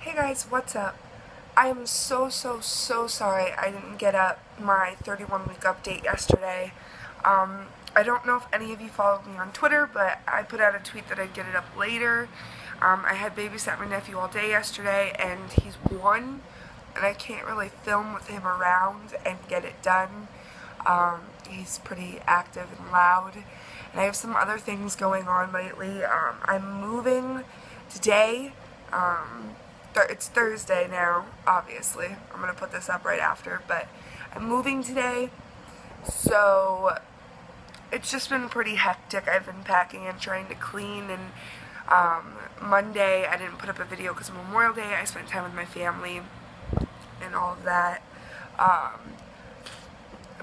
Hey guys, what's up? I am so sorry I didn't get up my 31-week update yesterday. I don't know if any of you followed me on Twitter, but I put out a tweet that I'd get it up later. I had babysat my nephew all day yesterday, and he's 1, and I can't really film with him around and get it done. He's pretty active and loud, and I have some other things going on lately. I'm moving today. It's Thursday now, obviously. I'm going to put this up right after, but I'm moving today, so it's just been pretty hectic. I've been packing and trying to clean, and Monday I didn't put up a video because of Memorial Day. I spent time with my family and all of that.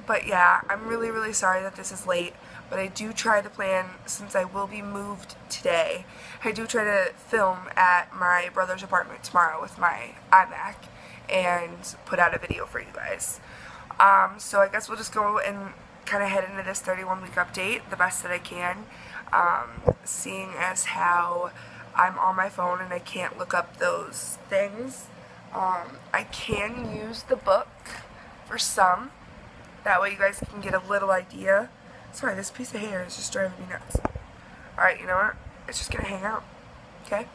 But yeah, I'm really sorry that this is late, but I do try to plan, since I will be moved today, I do try to film at my brother's apartment tomorrow with my iMac and put out a video for you guys. So I guess we'll just go and kind of head into this 31-week update the best that I can, seeing as how I'm on my phone and I can't look up those things. I can use the book for some. That way you guys can get a little idea. Sorry, this piece of hair is just driving me nuts. Alright, you know what? It's just gonna hang out. Okay?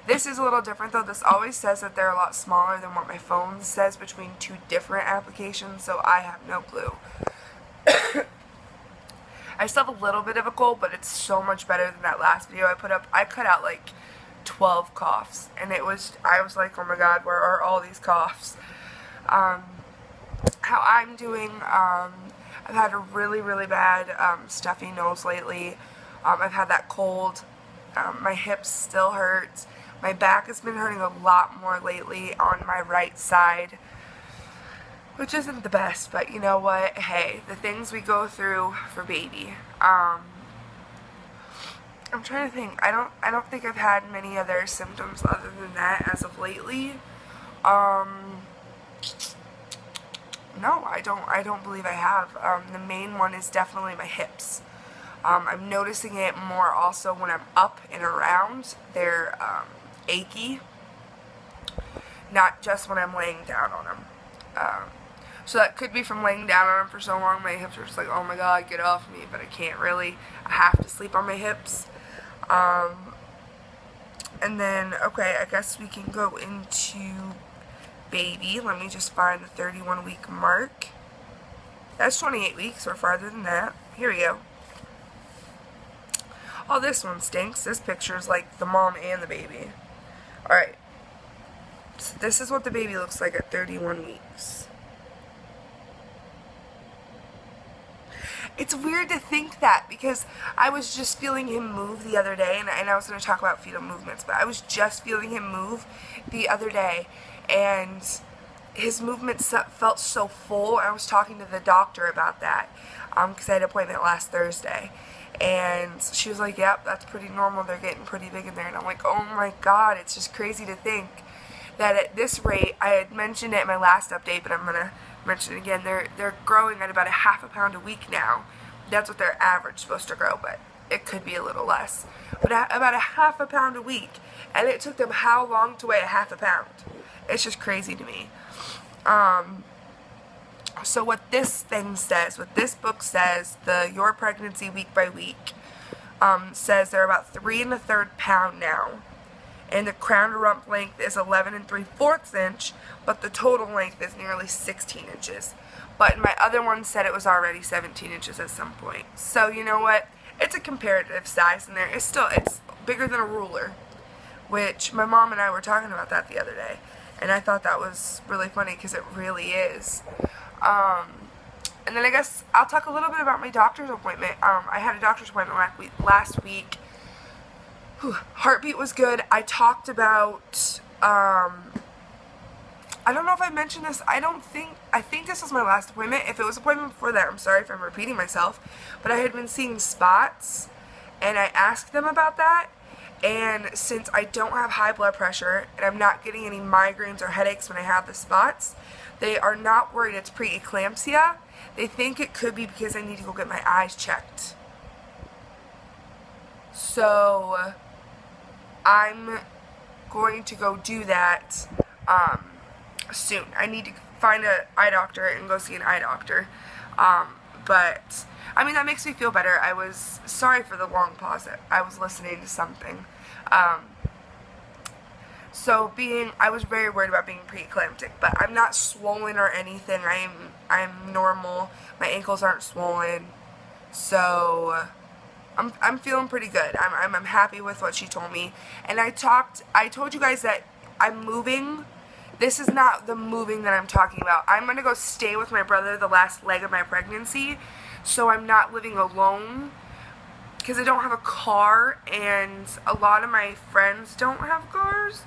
This is a little different though. This always says that they're a lot smaller than what my phone says between two different applications, so I have no clue. I still have a little bit of a cold, but it's so much better than that last video I put up. I cut out like 12 coughs, and I was like, oh my god, where are all these coughs? How I'm doing, I've had a really bad stuffy nose lately. I've had that cold. My hips still hurt. My back has been hurting a lot more lately on my right side, which isn't the best, but you know what? Hey, the things we go through for baby. I'm trying to think. I don't think I've had many other symptoms other than that as of lately. No, I don't believe I have. The main one is definitely my hips. I'm noticing it more also when I'm up and around. They're achy, not just when I'm laying down on them. So that could be from laying down on them for so long. My hips are just like, oh my god, get off me, but I can't really. I have to sleep on my hips. And then, okay, I guess we can go into baby. Let me just find the 31-week mark. That's 28 weeks, or farther than that. Here we go. Oh, this one stinks. This picture is like the mom and the baby. Alright. So this is what the baby looks like at 31 weeks. It's weird to think that, because I was just feeling him move the other day, and I was going to talk about fetal movements, but I was just feeling him move the other day, and his movements felt so full. I was talking to the doctor about that, because I had an appointment last Thursday, and she was like, yep, that's pretty normal, they're getting pretty big in there, and I'm like, oh my god, it's just crazy to think that at this rate, I had mentioned it in my last update, but I'm going to mention it again, they're growing at about a ½ a pound a week now. That's what their average is supposed to grow, but it could be a little less. But about a ½ a pound a week, and it took them how long to weigh a ½ a pound? It's just crazy to me. So what this thing says, what this book says, the Your Pregnancy Week by Week, says they're about 3 1/3 pound now. And the crown to rump length is 11 3/4 inch, but the total length is nearly 16 inches. But my other one said it was already 17 inches at some point. So you know what? It's a comparative size in there. It's bigger than a ruler, which my mom and I were talking about that the other day. And I thought that was really funny because it really is. And then I guess I'll talk a little bit about my doctor's appointment. I had a doctor's appointment last week. Heartbeat was good. I talked about, I don't know if I mentioned this. I think this was my last appointment. If it was appointment before that, I'm sorry if I'm repeating myself. But I had been seeing spots, and I asked them about that. And since I don't have high blood pressure, and I'm not getting any migraines or headaches when I have the spots, they are not worried it's preeclampsia. They think it could be because I need to go get my eyes checked. So I'm going to go do that soon. I need to find an eye doctor and go see an eye doctor. But I mean, that makes me feel better. I was sorry for the long pause. I was listening to something. I was very worried about being preeclamptic, but I'm not swollen or anything. I'm normal. My ankles aren't swollen, so I'm feeling pretty good. I'm happy with what she told me. And I told you guys that I'm moving. This is not the moving that I'm talking about. I'm gonna go stay with my brother the last leg of my pregnancy, so I'm not living alone, because I don't have a car, and a lot of my friends don't have cars,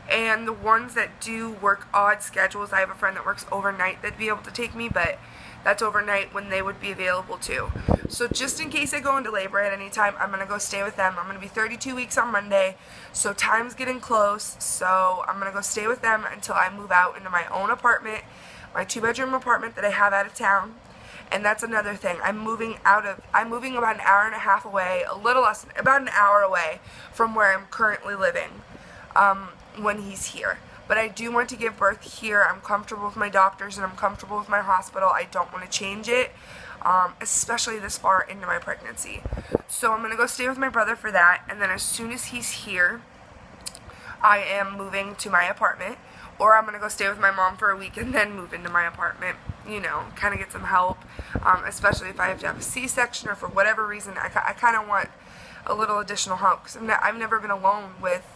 and the ones that do work odd schedules. I have a friend that works overnight that'd be able to take me, but that's overnight when they would be available too. So just in case I go into labor at any time, I'm gonna go stay with them. I'm gonna be 32 weeks on Monday, so time's getting close, so I'm gonna go stay with them until I move out into my own apartment, my 2-bedroom apartment that I have out of town. And that's another thing. I'm moving about an hour and a half away, a little less, about an hour away from where I'm currently living when he's here. But I do want to give birth here. I'm comfortable with my doctors and I'm comfortable with my hospital. I don't want to change it, especially this far into my pregnancy. So I'm going to go stay with my brother for that, and then as soon as he's here, I am moving to my apartment, or I'm going to go stay with my mom for a week and then move into my apartment, you know, kind of get some help, especially if I have to have a C-section or for whatever reason. I kind of want a little additional help, because I've never been alone with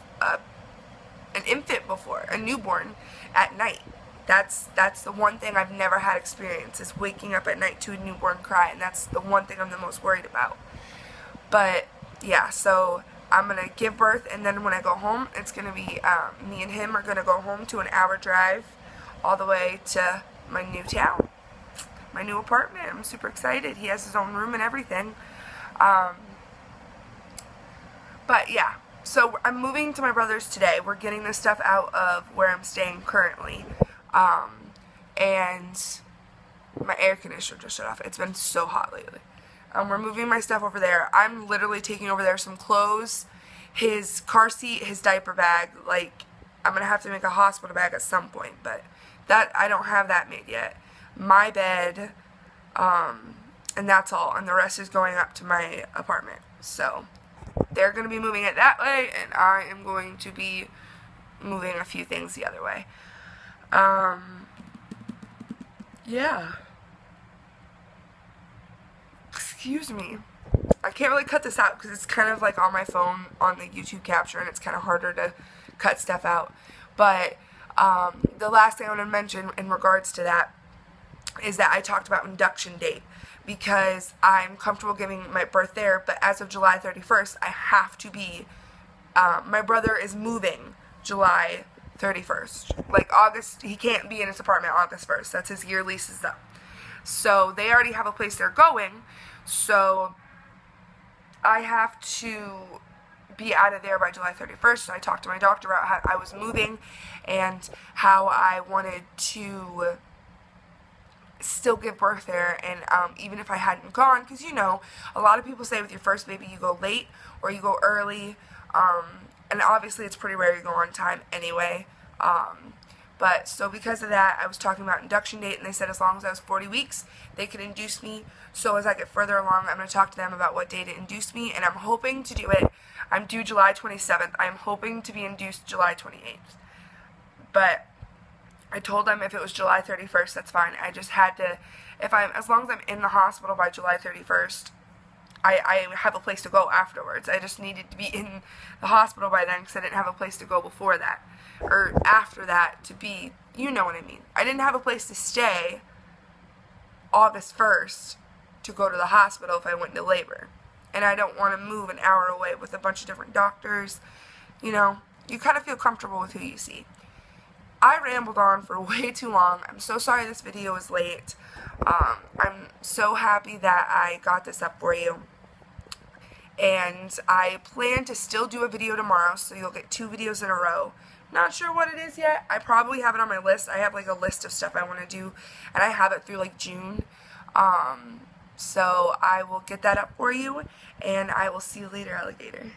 an infant before, a newborn at night. That's the one thing I've never had experience, is waking up at night to a newborn cry, and that's the one thing I'm the most worried about. But yeah, so I'm gonna give birth, and then when I go home, it's gonna be me and him are gonna go home to an hour drive all the way to my new town, my new apartment. I'm super excited. He has his own room and everything. But yeah. So I'm moving to my brother's today. We're getting this stuff out of where I'm staying currently. And my air conditioner just shut off. It's been so hot lately. We're moving my stuff over there. I'm literally taking over there some clothes, his car seat, his diaper bag. Like, I'm going to have to make a hospital bag at some point, but that I don't have that made yet. My bed, and that's all. And the rest is going up to my apartment. So they're going to be moving it that way, and I am going to be moving a few things the other way. Yeah. Excuse me. I can't really cut this out because it's kind of like on my phone on the YouTube capture, and it's kind of harder to cut stuff out. But the last thing I want to mention in regards to that is that I talked about induction date, because I'm comfortable giving my birth there, but as of July 31st, I have to be, my brother is moving July 31st. Like August, he can't be in his apartment August 1st. That's his year lease is up. So they already have a place they're going, so I have to be out of there by July 31st. So I talked to my doctor about how I was moving and how I wanted to still give birth there, and even if I hadn't gone, because you know, a lot of people say with your first baby you go late or you go early, and obviously it's pretty rare you go on time anyway, but so because of that, I was talking about induction date, and they said as long as I was 40 weeks they could induce me. So as I get further along, I'm going to talk to them about what day to induce me, and I'm hoping to do it. I'm due July 27th. I'm hoping to be induced July 28th, but I told them if it was July 31st, that's fine. I just had to, as long as I'm in the hospital by July 31st, I have a place to go afterwards. I just needed to be in the hospital by then, because I didn't have a place to go before that, or after that to be, you know what I mean. I didn't have a place to stay August 1st to go to the hospital if I went into labor. And I don't want to move an hour away with a bunch of different doctors. You know, you kind of feel comfortable with who you see. I rambled on for way too long. I'm so sorry this video is late. I'm so happy that I got this up for you. And I plan to still do a video tomorrow, so you'll get 2 videos in a row. Not sure what it is yet. I probably have it on my list. I have like a list of stuff I want to do, and I have it through like June. So I will get that up for you, and I will see you later, alligator.